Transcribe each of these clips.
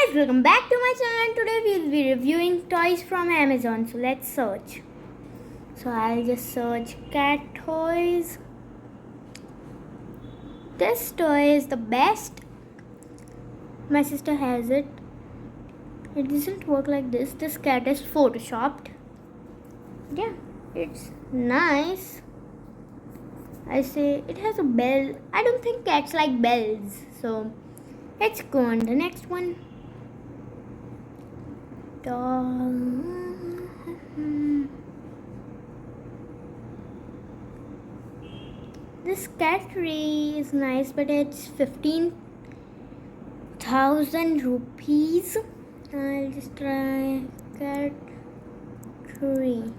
guys, welcome back to my channel. Today we'll be reviewing toys from Amazon. So let's search. So I'll just search cat toys. This toy is the best. My sister has it. It doesn't work like this. This cat is photoshopped. Yeah, it's nice. I say it has a bell. I don't think cats like bells. So let's go on the next one. This cat tree is nice, but it's 15,000 rupees. I'll just try cat tree.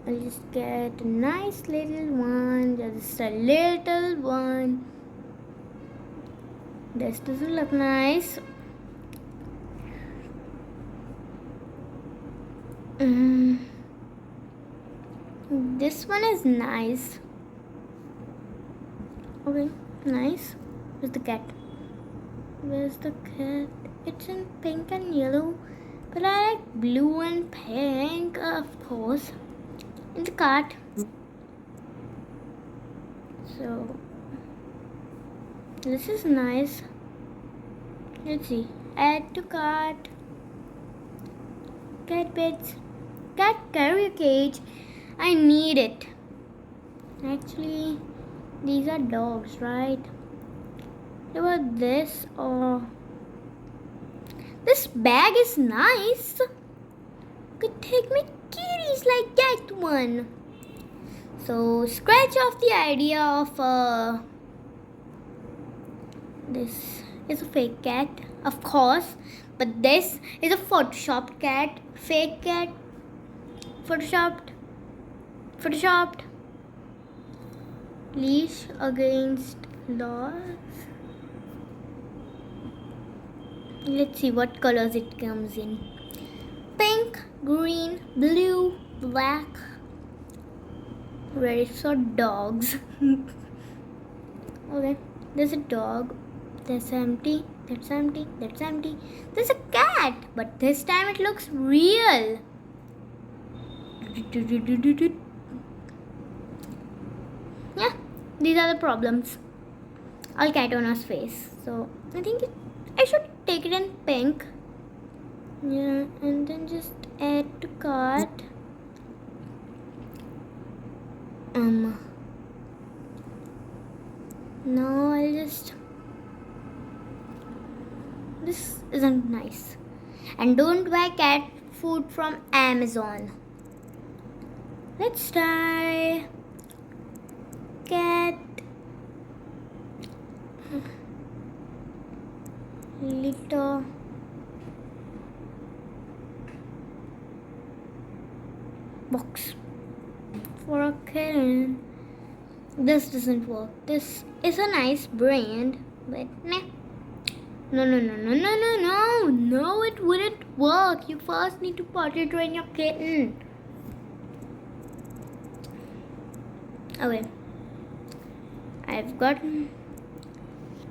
I'll just get a nice little one, just a little one. This doesn't look nice. This one is nice. Okay, nice. Where's the cat? Where's the cat? It's in pink and yellow, but I like blue and pink, of course. In the cart. So this is nice. Let's see. Add to cart. Cat beds. Cat carrier cage. I need it. Actually, these are dogs, right? What about this? Oh, this bag is nice. Could take me kitties like that one. So scratch off the idea of this is a fake cat, of course, but this is a photoshopped cat. Fake cat, photoshopped. Leash against laws. Let's see what colors it comes in. Pink, green, blue, black. Red is for dogs. Okay, there's a dog. That's empty. That's empty. That's empty. There's a cat, but this time it looks real. Yeah, these are the problems. All cat owner's face. So I think I should take it in pink. Yeah, and then just add to cart. No, I'll just. This isn't nice. And don't buy cat food from Amazon. Let's try cat litter box for a kitten. This doesn't work. This is a nice brand, but nah. No, it wouldn't work. You first need to potty train your kitten. Okay, I've gotten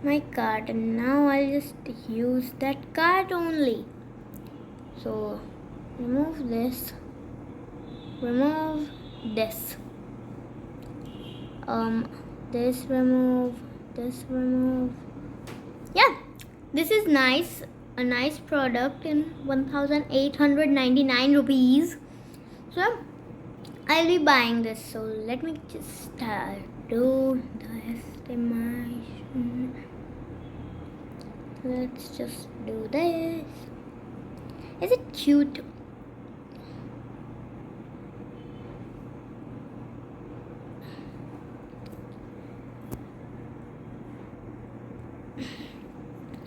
my card and now I'll just use that card only. So remove this, remove this, this remove, this remove. Yeah, this is nice, a nice product in 1,899 rupees. So I'll be buying this. So let me just do the estimation. Let's just do this. Is it cute?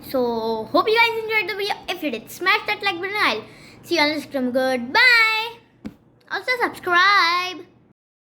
So hope you guys enjoyed the video. If you did, smash that like button. I'll see you on the next time. Goodbye. Also subscribe.